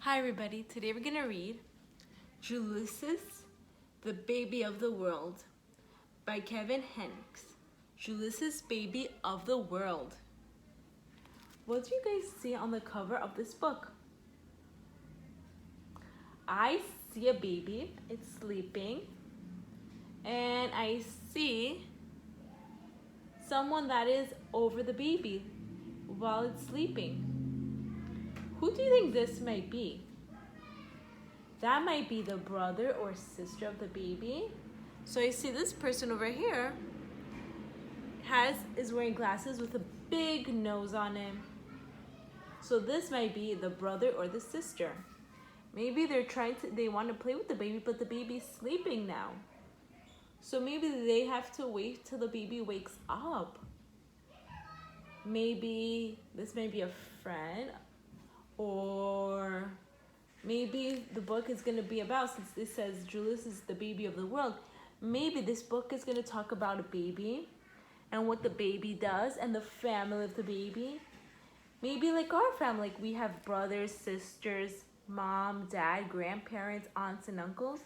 Hi everybody, today we're gonna read Julius, the Baby of the World by Kevin Hanks. Julius, Baby of the World. What do you guys see on the cover of this book? I see a baby, it's sleeping, and I see someone that is over the baby while it's sleeping. Who do you think this might be? That might be the brother or sister of the baby. So I see this person over here is wearing glasses with a big nose on him. So this might be the brother or the sister. Maybe they want to play with the baby, but the baby's sleeping now. So maybe they have to wait till the baby wakes up. Maybe this may be a friend, or maybe the book is going to be about, since this says Julius is the baby of the world, maybe this book is going to talk about a baby and what the baby does and the family of the baby. Maybe like our family, like we have brothers, sisters, mom, dad, grandparents, aunts, and uncles.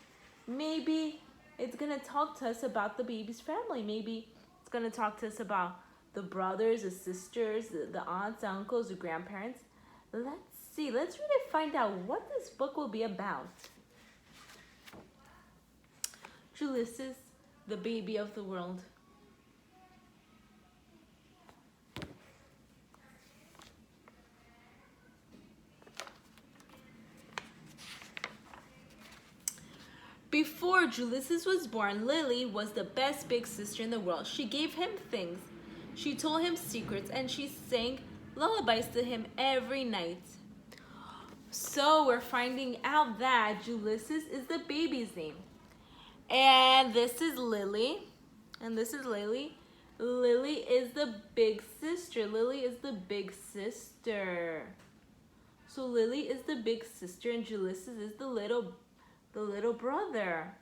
Maybe it's going to talk to us about the baby's family. Maybe it's going to talk to us about the brothers, the sisters, the aunts, uncles, the grandparents. Let's see. Let's read and find out what this book will be about. Julius, the Baby of the World. Before Julius was born, Lily was the best big sister in the world. She gave him things. She told him secrets, and she sang lullabies to him every night. So we're finding out that Julius is the baby's name. And this is Lily. And this is Lily. Lily is the big sister. Lily is the big sister. So Lily is the big sister and Julius is the little brother.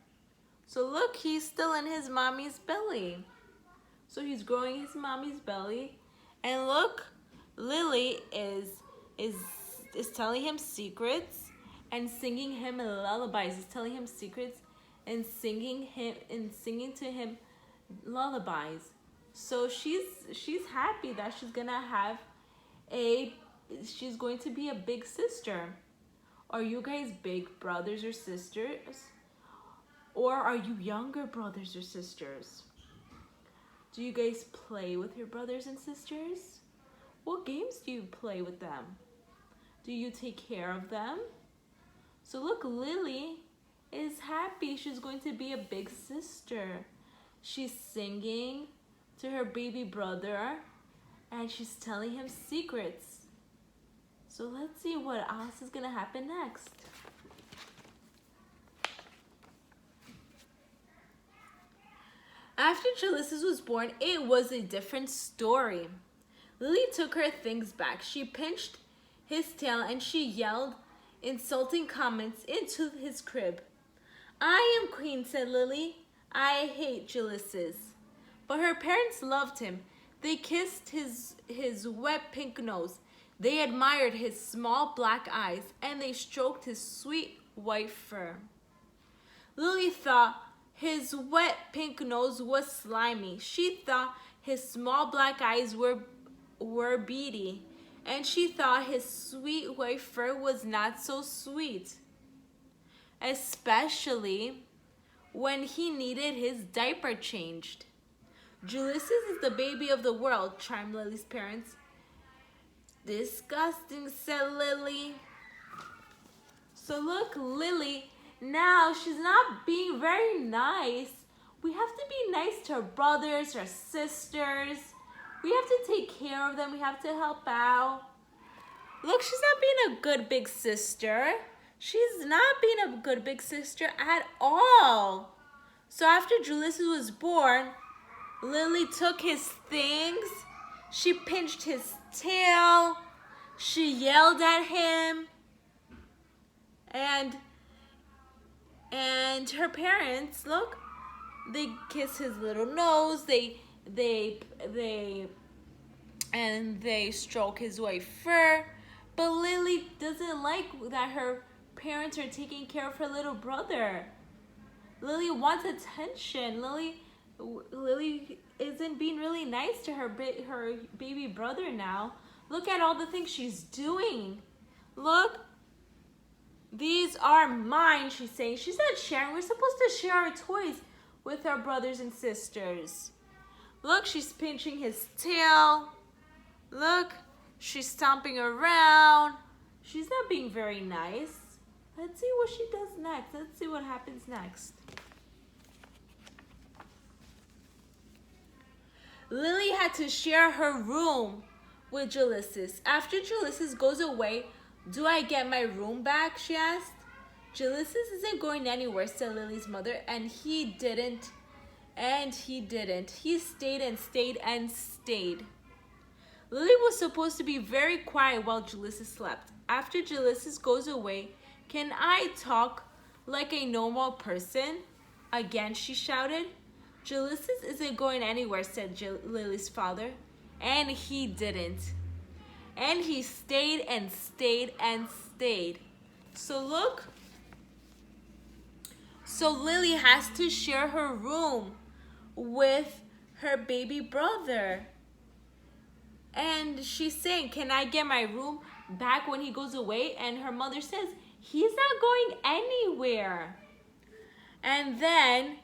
So look, he's still in his mommy's belly. So he's growing his mommy's belly. And look, Lily is telling him secrets and singing him lullabies. He's telling him secrets and singing to him lullabies. So she's happy that she's going to be a big sister. Are you guys big brothers or sisters? Or are you younger brothers or sisters? Do you guys play with your brothers and sisters? What games do you play with them? Do you take care of them? So look, Lily is happy. She's going to be a big sister. She's singing to her baby brother and she's telling him secrets. So let's see what else is going to happen next. After Julius was born, it was a different story. Lily took her things back. She pinched his tail and she yelled insulting comments into his crib. "I am queen," said Lily. "I hate Julius." But her parents loved him. They kissed his wet pink nose. They admired his small black eyes, and they stroked his sweet white fur. Lily thought his wet pink nose was slimy. She thought his small black eyes were beady, and she thought his sweet white fur was not so sweet, especially when he needed his diaper changed. "Julius is the baby of the world," chimed Lily's parents. "Disgusting," said Lily. So look, Lily, now she's not being very nice. We have to be nice to our brothers, our sisters. We have to take care of them. We have to help out. Look, she's not being a good big sister. She's not being a good big sister at all. So after Julius was born, Lily took his things. She pinched his tail. She yelled at him. And her parents, look, they kiss his little nose. They stroke his white fur. But Lily doesn't like that her parents are taking care of her little brother. Lily wants attention. Lily isn't being really nice to her baby brother now. Look at all the things she's doing. Look, these are mine, she's saying. She's not sharing. We're supposed to share our toys with our brothers and sisters. Look, she's pinching his tail. Look, she's stomping around. She's not being very nice. Let's see what she does next. Let's see what happens next. Lily had to share her room with Julius. After Julius goes away, do I get my room back, she asked. Julius isn't going anywhere, said Lily's mother, and he didn't. He stayed and stayed and stayed. Lily was supposed to be very quiet while Julius slept. After Julius goes away, can I talk like a normal person? Again, she shouted. Julius isn't going anywhere, said Lily's father. And he didn't. And he stayed and stayed and stayed. So look. So Lily has to share her room with her baby brother. And she's saying, can I get my room back when he goes away? And her mother says, he's not going anywhere. And then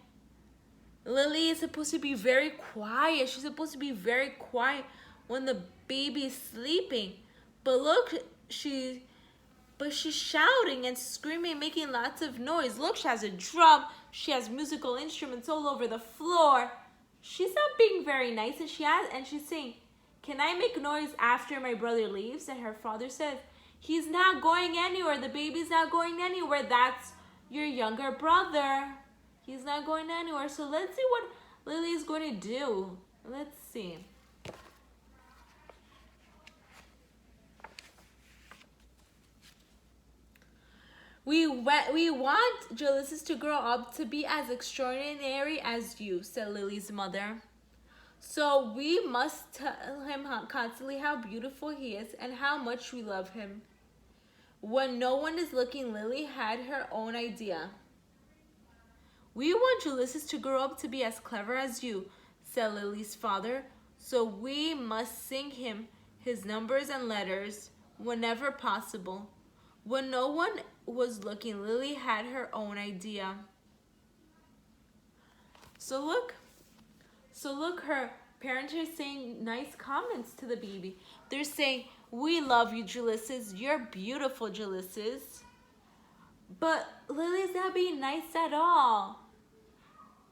Lily is supposed to be very quiet. She's supposed to be very quiet when the baby's sleeping. But look, she's shouting and screaming, making lots of noise. Look, she has a drum. She has musical instruments all over the floor. She's not being very nice. And she's saying, can I make noise after my brother leaves? And her father says, he's not going anywhere. The baby's not going anywhere. That's your younger brother. He's not going anywhere. So let's see what Lily is going to do. Let's see. We want Julius to grow up to be as extraordinary as you, said Lily's mother. So we must tell him constantly how beautiful he is and how much we love him. When no one is looking, Lily had her own idea. We want Julius to grow up to be as clever as you, said Lily's father. So we must sing him his numbers and letters whenever possible. When no one was looking, Lily had her own idea. So look, her parents are saying nice comments to the baby. They're saying, we love you, Julius. You're beautiful, Julius. But Lily's not being nice at all.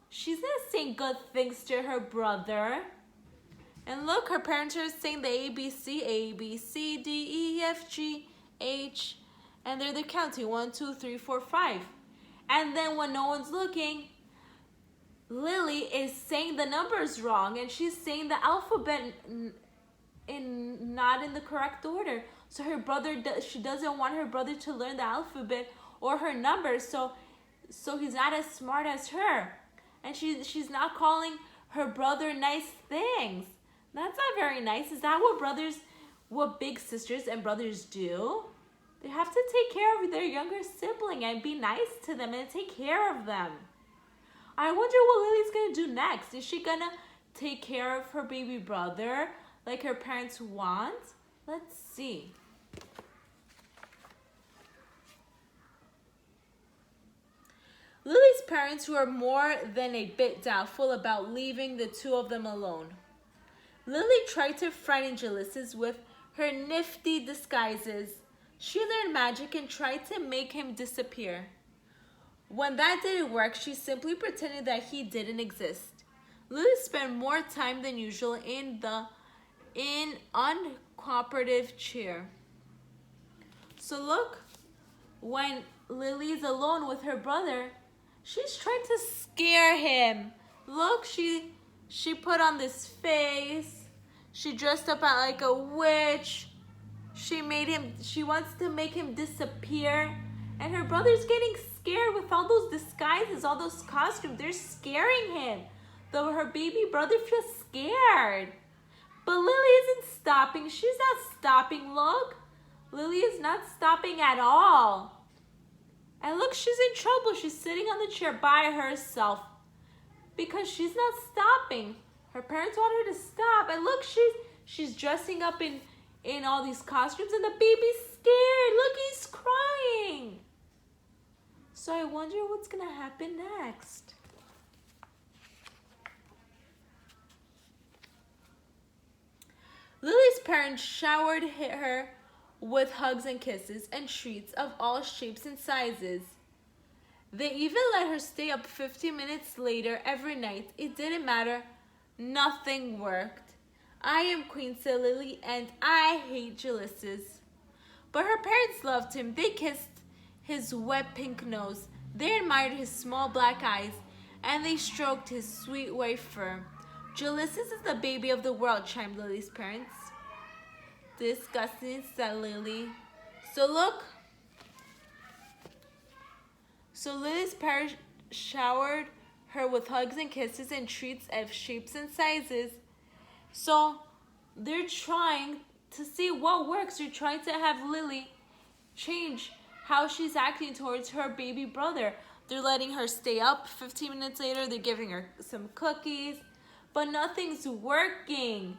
She's not saying good things to her brother. And look, her parents are saying the ABC, A, B, C, D, E, F, G, H. And they're counting 1, 2, 3, 4, 5. And then when no one's looking, Lily is saying the numbers wrong. And she's saying the alphabet not in the correct order. So she doesn't want her brother to learn the alphabet or her numbers. So he's not as smart as her. And she's not calling her brother nice things. That's not very nice. Is that what big sisters and brothers do? They have to take care of their younger sibling and be nice to them and take care of them. I wonder what Lily's going to do next. Is she going to take care of her baby brother like her parents want? Let's see. Lily's parents were more than a bit doubtful about leaving the two of them alone. Lily tried to frighten Julius with her nifty disguises. She learned magic and tried to make him disappear. When that didn't work, she simply pretended that he didn't exist. Lily spent more time than usual in uncooperative chair. So look, when Lily's alone with her brother, she's trying to scare him. Look, she put on this face. She dressed up like a witch. She wants to make him disappear. And her brother's getting scared with all those disguises, all those costumes. They're scaring him. Though her baby brother feels scared. But Lily isn't stopping. She's not stopping. Look. Lily is not stopping at all. And look, she's in trouble. She's sitting on the chair by herself because she's not stopping. Her parents want her to stop. And look, she's dressing up in all these costumes and the baby's scared. Look, he's crying. So I wonder what's going to happen next. Lily's parents showered her with hugs and kisses and treats of all shapes and sizes. They even let her stay up 15 minutes later every night. It didn't matter. Nothing worked. I am Queen, said Lily, and I hate Julius. But her parents loved him. They kissed his wet pink nose. They admired his small black eyes, and they stroked his sweet white fur. Julius is the baby of the world, chimed Lily's parents. Disgusting, said Lily. So Lily's parents showered her with hugs and kisses and treats of shapes and sizes. So they're trying to see what works. They're trying to have Lily change how she's acting towards her baby brother. They're letting her stay up 15 minutes later. They're giving her some cookies, but nothing's working.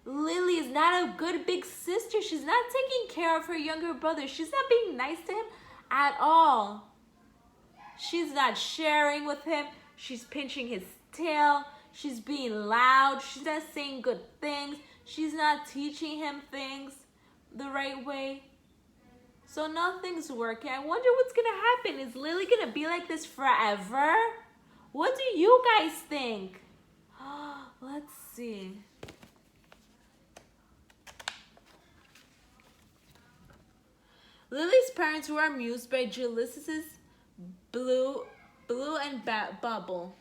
Lily is not a good big sister. She's not taking care of her younger brother. She's not being nice to him at all. She's not sharing with him. She's pinching his tail. She's being loud. She's not saying good things. She's not teaching him things the right way. So nothing's working. I wonder what's going to happen. Is Lily going to be like this forever? What do you guys think? Let's see. Lily's parents were amused by Julius's blue and bubble.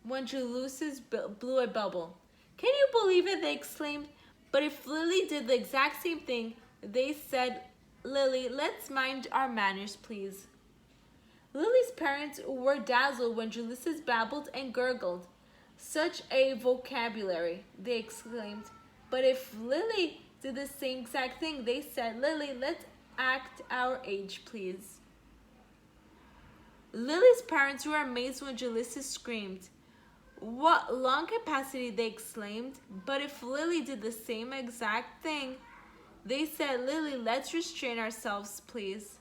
When Julius blew a bubble. Can you believe it? They exclaimed. But if Lily did the exact same thing, they said, Lily, let's mind our manners, please. Lily's parents were dazzled when Julius babbled and gurgled. Such a vocabulary, they exclaimed. But if Lily did the same exact thing, they said, Lily, let's act our age, please. Lily's parents were amazed when Julius screamed. What lung capacity, they exclaimed. But if Lily did the same exact thing, they said, Lily, let's restrain ourselves, please.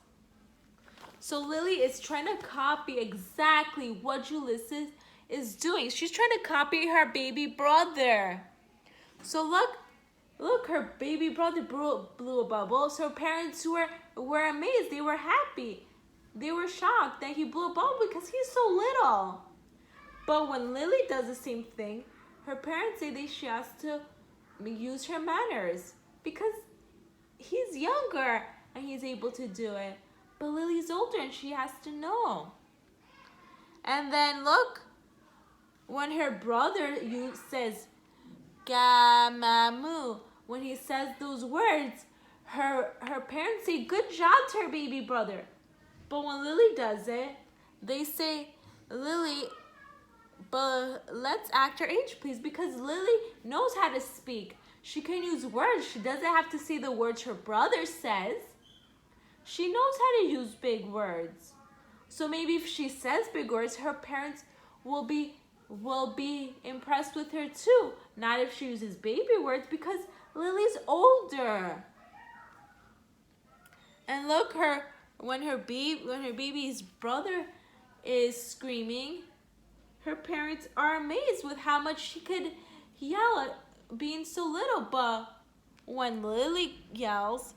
So Lily is trying to copy exactly what Julius is doing. She's trying to copy her baby brother. So look, her baby brother blew a bubble. So her parents were amazed. They were happy. They were shocked that he blew a bubble because he's so little. But when Lily does the same thing, her parents say that she has to use her manners because he's younger and he's able to do it. But Lily's older and she has to know. And then look, when her brother says, Gamamu, when he says those words, her parents say, good job to her baby brother. But when Lily does it, they say, Lily, but let's act her age, please, because Lily knows how to speak. She can use words. She doesn't have to say the words her brother says. She knows how to use big words. So maybe if she says big words, her parents will be impressed with her too. Not if she uses baby words because Lily's older. And look, when her baby's brother is screaming, her parents are amazed with how much she could yell at being so little. But when Lily yells,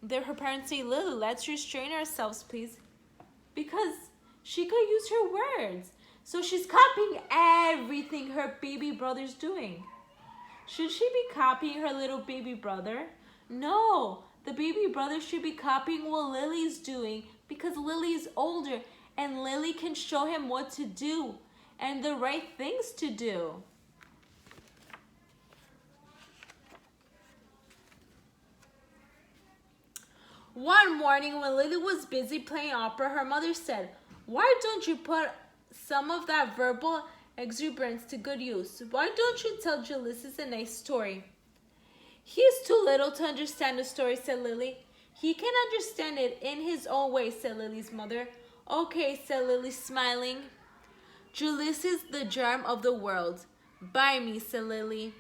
her parents say, Lily, let's restrain ourselves, please. Because she could use her words. So she's copying everything her baby brother's doing. Should she be copying her little baby brother? No, the baby brother should be copying what Lily's doing because Lily's older and Lily can show him what to do and the right things to do. One morning when Lily was busy playing opera, her mother said, why don't you put some of that verbal exuberance to good use? Why don't you tell Julius a nice story? He is too little to understand the story, said Lily. He can understand it in his own way, said Lily's mother. Okay, said Lily, smiling. Julius is the germ of the world. By me, said Lily.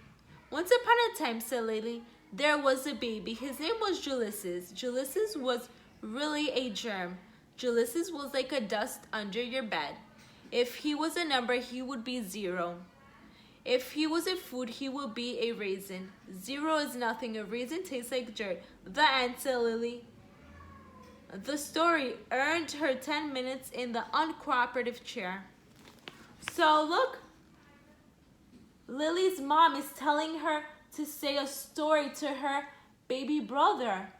Once upon a time, said Lily, there was a baby. His name was Julius. Julius was really a germ. Julius was like a dust under your bed. If he was a number, he would be 0. If he was a food, he would be a raisin. 0 is nothing. A raisin tastes like dirt. The end, said Lily. The story earned her 10 minutes in the uncooperative chair. So look, Lily's mom is telling her to say a story to her baby brother.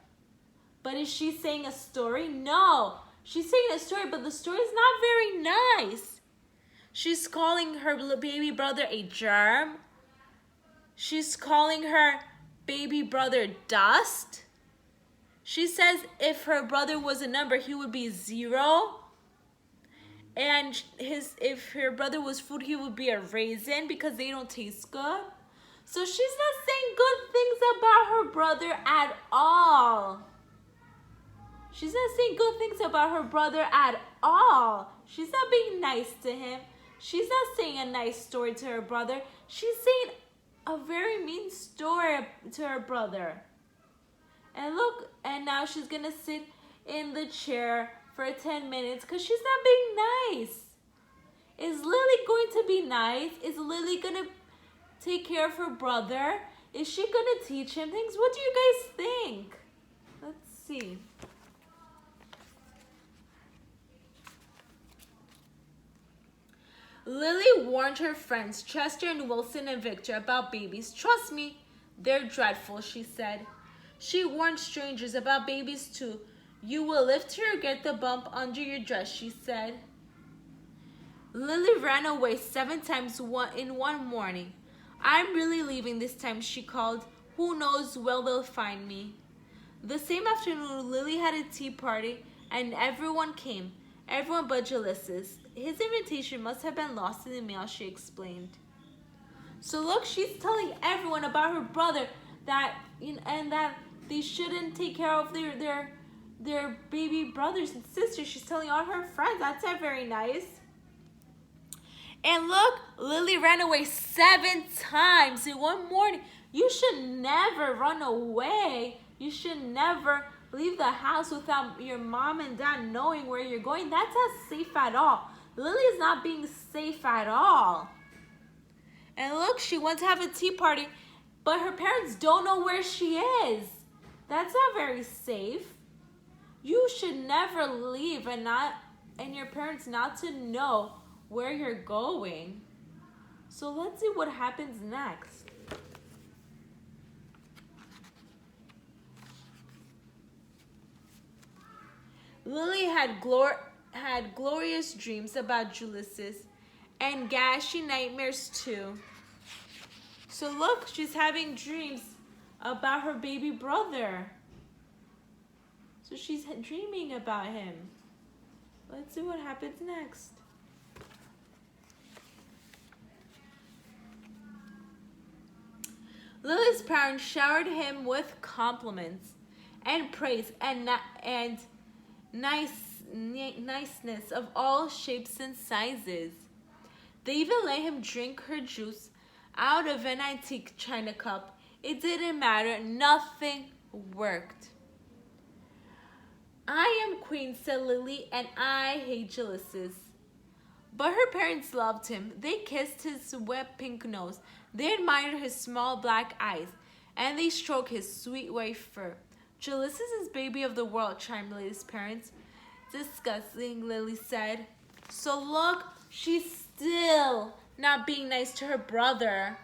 But is she saying a story? No. She's saying a story, but the story is not very nice. She's calling her baby brother a germ. She's calling her baby brother dust. She says if her brother was a number, he would be 0. And if her brother was food, he would be a raisin because they don't taste good. So she's not saying good things about her brother at all. She's not saying good things about her brother at all. She's not being nice to him. She's not saying a nice story to her brother. She's saying a very mean story to her brother. And look, and now she's going to sit in the chair for 10 minutes because she's not being nice. Is Lily going to be nice? Is Lily going to take care of her brother? Is she going to teach him things? What do you guys think? Let's see. Lily warned her friends, Chester and Wilson and Victor, about babies. Trust me, they're dreadful, she said. She warned strangers about babies too. You will live till you get the bump under your dress, she said. Lily ran away 7 times in one morning. I'm really leaving this time, she called. Who knows where they'll find me. The same afternoon, Lily had a tea party and everyone came. Everyone but Julius. His invitation must have been lost in the mail, she explained. So look, she's telling everyone about her brother and that they shouldn't take care of their baby brothers and sisters. She's telling all her friends. That's not very nice. And look, Lily ran away 7 times in one morning. You should never run away. You should never leave the house without your mom and dad knowing where you're going. That's not safe at all. Lily is not being safe at all. And look, she went to have a tea party, but her parents don't know where she is. That's not very safe. You should never leave and your parents not to know where you're going. So let's see what happens next. Lily had glorious dreams about Julius and gashing nightmares too. So look, she's having dreams about her baby brother. So she's dreaming about him. Let's see what happens next. Lily's parents showered him with compliments and praise and niceness of all shapes and sizes. They even let him drink her juice out of an antique china cup. It didn't matter. Nothing worked. I am queen, said Lily, and I hate Julius. But her parents loved him. They kissed his wet pink nose. They admired his small black eyes, and they stroked his sweet white fur. Julius is baby of the world, chimed Lily's parents. Disgusting, Lily said. So look, she's still not being nice to her brother.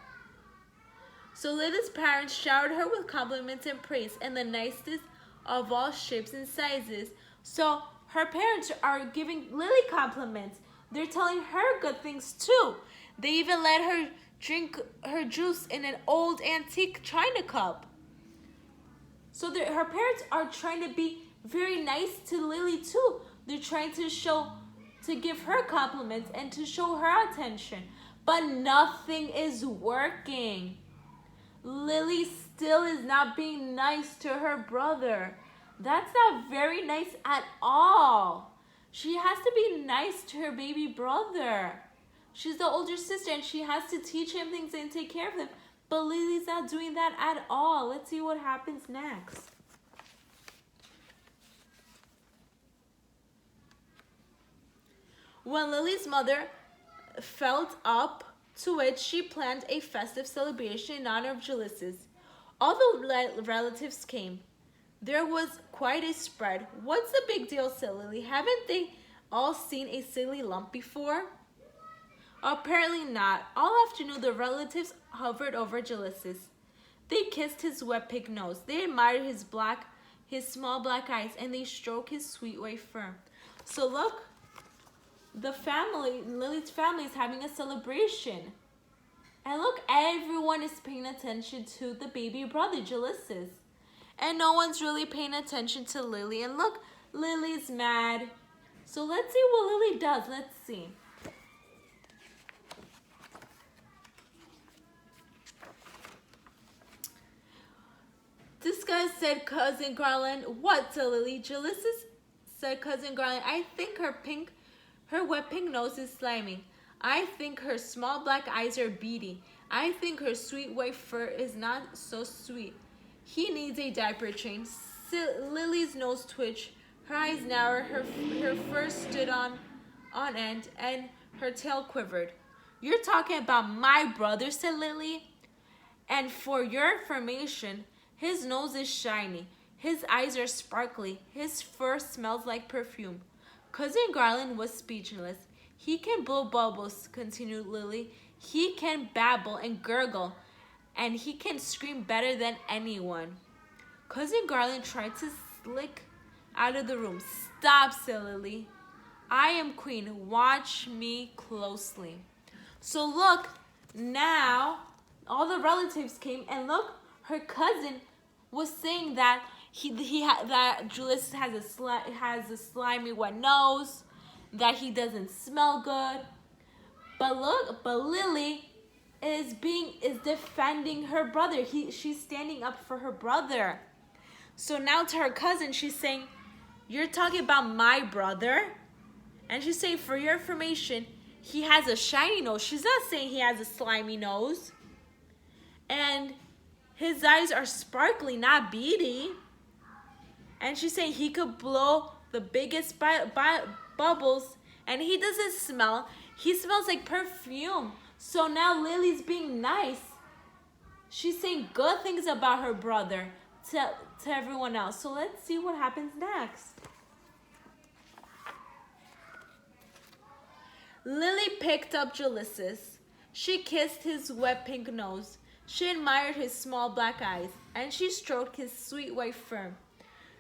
So Lily's parents showered her with compliments and praise and the nicest of all shapes and sizes. So her parents are giving Lily compliments. They're telling her good things too. They even let her drink her juice in an old antique china cup. So her parents are trying to be very nice to Lily too. They're trying to give her compliments and to show her attention. But nothing is working. Lily still is not being nice to her brother. That's not very nice at all. She has to be nice to her baby brother. She's the older sister and she has to teach him things and take care of them. But Lily's not doing that at all. Let's see what happens next. When Lily's mother felt up to it, she planned a festive celebration in honor of Julius. All the relatives came. There was quite a spread. "What's the big deal?" said Lily. "Haven't they all seen a silly lump before?" Apparently not. All afternoon, the relatives hovered over Julius. They kissed his wet pink nose. They admired his small black eyes, and they stroked his sweet white fur. So look, Lily's family is having a celebration. And look, everyone is paying attention to the baby brother, Julius. And no one's really paying attention to Lily. And look, Lily's mad. So let's see what Lily does. Let's see. "This guy," said Cousin Garland. "What?" said Lily. "Julius," said Cousin Garland. "I think her wet pink nose is slimy. I think her small black eyes are beady. I think her sweet white fur is not so sweet. He needs a diaper change." Lily's nose twitched. Her eyes narrowed. Her fur stood on end, and her tail quivered. "You're talking about my brother," said Lily. "And for your information, his nose is shiny. His eyes are sparkly. His fur smells like perfume." Cousin Garland was speechless. "He can blow bubbles," continued Lily. "He can babble and gurgle, and he can scream better than anyone." Cousin Garland tried to slink out of the room. "Stop," said Lily. "I am queen. Watch me closely." So look, now all the relatives came, and look, her cousin was saying that that Julius has a slimy wet nose, that he doesn't smell good. But look, Lily is defending her brother. She's standing up for her brother. So now to her cousin, she's saying, "You're talking about my brother?" And she's saying, "For your information, he has a shiny nose." She's not saying he has a slimy nose. And his eyes are sparkly, not beady. And she's saying he could blow the biggest bubbles, and he doesn't smell. He smells like perfume. So now Lily's being nice. She's saying good things about her brother to everyone else. So let's see what happens next. Lily picked up Julius. She kissed his wet pink nose. She admired his small black eyes, and she stroked his sweet white fur.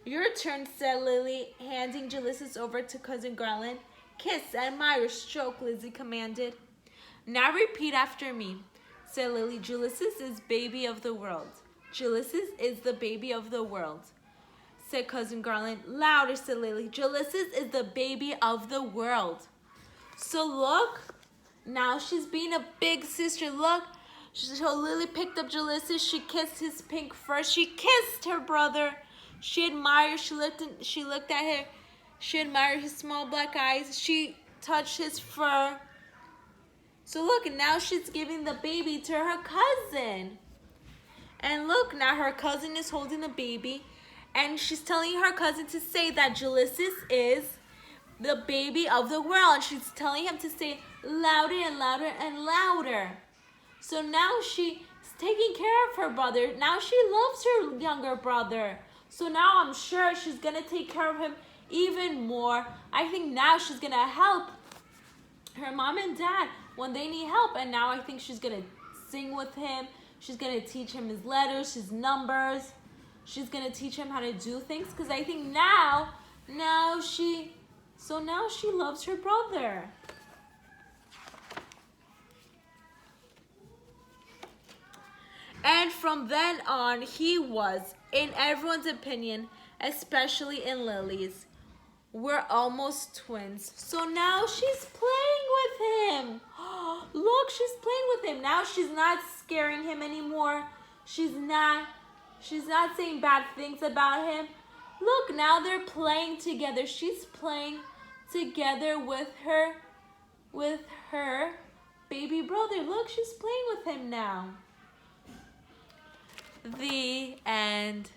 "Your turn," said Lily, handing Julius over to Cousin Garland. "Kiss, admire, stroke," Lizzie commanded. "Now repeat after me," said Lily. "Julius is baby of the world." "Julius is the baby of the world," said Cousin Garland. "Louder," said Lily. "Julius is the baby of the world." So look, now she's being a big sister. Look, so Lily picked up Julius. She kissed his pink fur. She kissed her brother. She admired. She looked at her. She admired his small black eyes. She touched his fur. So look, now she's giving the baby to her cousin. And look, now her cousin is holding the baby, and she's telling her cousin to say that Julius is the baby of the world. And she's telling him to say louder and louder and louder. So now she's taking care of her brother. Now she loves her younger brother. So now I'm sure she's going to take care of him even more. I think now she's going to help her mom and dad when they need help. And now I think she's going to sing with him. She's going to teach him his letters, his numbers. She's going to teach him how to do things. Because I think now she loves her brother. And from then on, he was, in everyone's opinion, especially in Lily's, we're almost twins. So now she's playing with him. Look, she's playing with him. Now she's not scaring him anymore. She's not saying bad things about him. Look, now they're playing together. She's playing together with her baby brother. Look, she's playing with him now. The end.